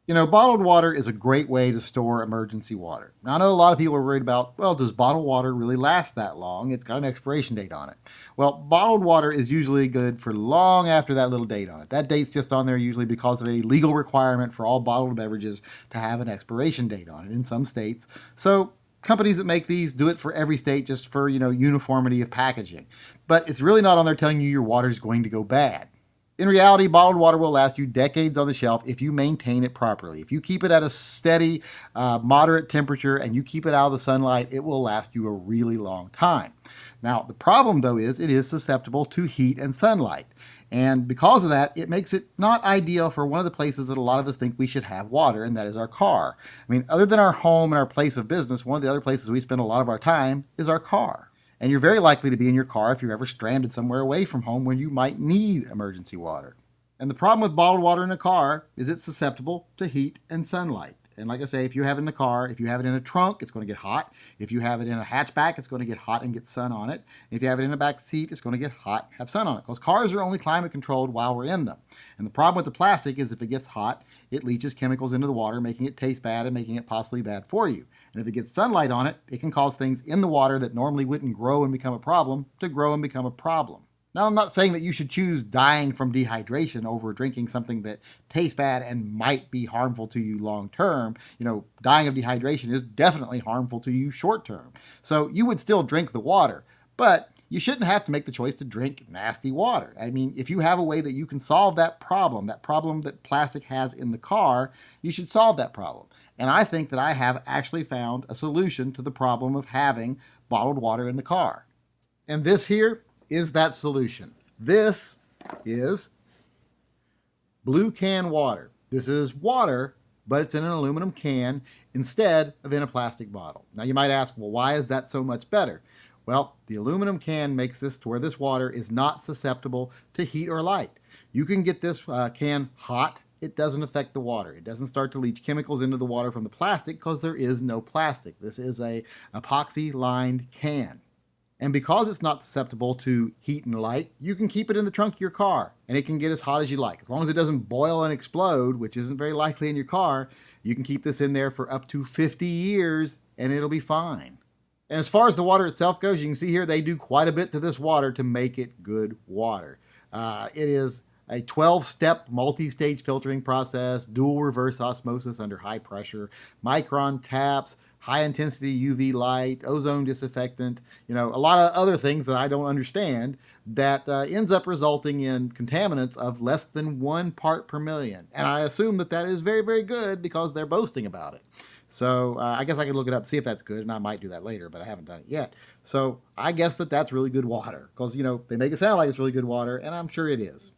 Bottled water is a great way to store emergency water. Now, I know a lot of people are worried about, well, does bottled water really last that long? It's got an expiration date on it. Well, bottled water is usually good for long after that little date on it. That date's just on there usually because of a legal requirement for all bottled beverages to have an expiration date on it in some states. So, companies that make these do it for every state just for, uniformity of packaging. But it's really not on there telling you your water is going to go bad. In reality, bottled water will last you decades on the shelf if you maintain it properly. If you keep it at a steady, moderate temperature and you keep it out of the sunlight, it will last you a really long time. Now, the problem though is it is susceptible to heat and sunlight. And because of that, it makes it not ideal for one of the places that a lot of us think we should have water, and that is our car. I mean, other than our home and our place of business, one of the other places we spend a lot of our time is our car. And you're very likely to be in your car if you're ever stranded somewhere away from home when you might need emergency water. And the problem with bottled water in a car is it's susceptible to heat and sunlight. And like I say, if you have it in the car, if you have it in a trunk, it's going to get hot. If you have it in a hatchback, it's going to get hot and get sun on it. If you have it in a back seat, it's going to get hot and have sun on it. Because cars are only climate controlled while we're in them. And the problem with the plastic is if it gets hot, it leaches chemicals into the water, making it taste bad and making it possibly bad for you. And if it gets sunlight on it, it can cause things in the water that normally wouldn't grow and become a problem to grow and become a problem. Now, I'm not saying that you should choose dying from dehydration over drinking something that tastes bad and might be harmful to you long term. Dying of dehydration is definitely harmful to you short term. So you would still drink the water, but you shouldn't have to make the choice to drink nasty water. I mean, if you have a way that you can solve that problem that plastic has in the car, you should solve that problem. And I think that I have actually found a solution to the problem of having bottled water in the car. And this here is that solution. This is blue can water. This is water, but it's in an aluminum can instead of in a plastic bottle. Now you might ask, well, why is that so much better? Well, the aluminum can makes this to where this water is not susceptible to heat or light. You can get this can hot. It doesn't affect the water. It doesn't start to leach chemicals into the water from the plastic because there is no plastic. This is a epoxy lined can. And because it's not susceptible to heat and light, you can keep it in the trunk of your car and it can get as hot as you like. As long as it doesn't boil and explode, which isn't very likely in your car, you can keep this in there for up to 50 years and it'll be fine. And as far as the water itself goes, you can see here they do quite a bit to this water to make it good water. It is a 12-step multi-stage filtering process, dual reverse osmosis under high pressure, micron taps, high-intensity UV light, ozone disinfectant, a lot of other things that I don't understand that ends up resulting in contaminants of less than 1 part per million. And I assume that that is very, very good because they're boasting about it. So I guess I could look it up, see if that's good, and I might do that later, but I haven't done it yet. So I guess that that's really good water because, they make it sound like it's really good water, and I'm sure it is.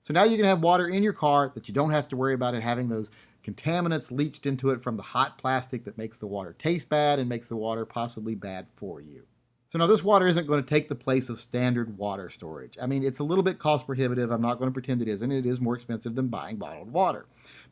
So now you can have water in your car that you don't have to worry about it having those contaminants leached into it from the hot plastic that makes the water taste bad and makes the water possibly bad for you. So now this water isn't going to take the place of standard water storage. I mean, it's a little bit cost prohibitive. I'm not going to pretend it isn't. It is more expensive than buying bottled water.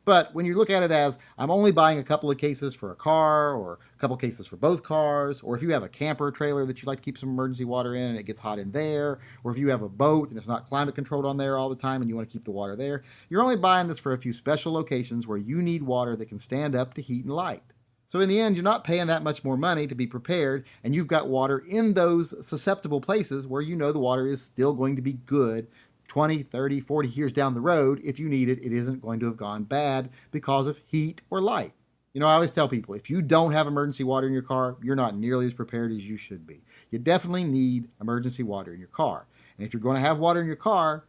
But when you look at it as I'm only buying a couple of cases for a car or a couple of cases for both cars, or if you have a camper trailer that you like to keep some emergency water in and it gets hot in there, or if you have a boat and it's not climate controlled on there all the time and you want to keep the water there, you're only buying this for a few special locations where you need water that can stand up to heat and light. So in the end, you're not paying that much more money to be prepared, and you've got water in those susceptible places where you know the water is still going to be good 20, 30, 40 years down the road. If you need it, it isn't going to have gone bad because of heat or light. I always tell people, if you don't have emergency water in your car, you're not nearly as prepared as you should be. You definitely need emergency water in your car. And if you're going to have water in your car,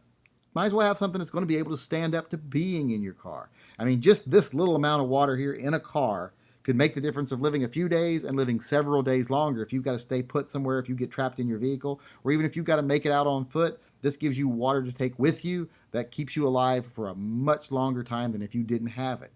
might as well have something that's going to be able to stand up to being in your car. I mean, just this little amount of water here in a car could make the difference of living a few days and living several days longer if you've got to stay put somewhere, if you get trapped in your vehicle, or even if you've got to make it out on foot. This gives you water to take with you that keeps you alive for a much longer time than if you didn't have it.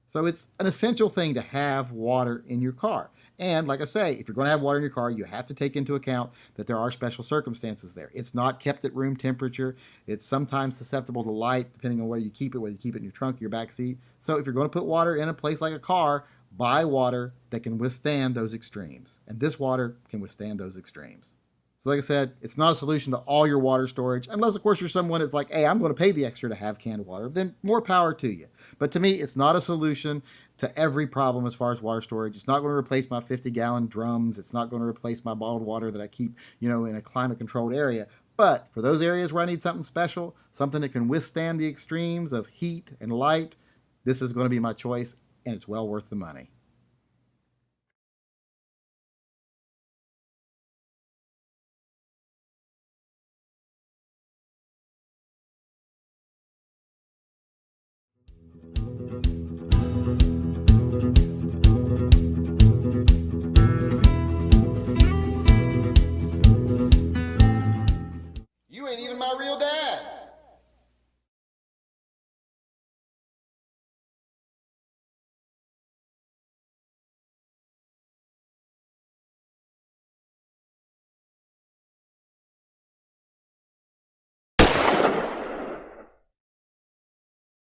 So it's an essential thing to have water in your car. And like I say, if you're going to have water in your car, you have to take into account that there are special circumstances there. It's not kept at room temperature. It's sometimes susceptible to light, depending on where you keep it, whether you keep it in your trunk or your back seat. So if you're going to put water in a place like a car, buy water that can withstand those extremes. And this water can withstand those extremes. So, like I said, it's not a solution to all your water storage, unless, of course, you're someone that's like, hey, I'm going to pay the extra to have canned water. Then more power to you. But to me, it's not a solution to every problem as far as water storage. It's not going to replace my 50-gallon drums. It's not going to replace my bottled water that I keep, in a climate controlled area. But for those areas where I need something special, something that can withstand the extremes of heat and light, this is going to be my choice, and it's well worth the money. You ain't even my real dad.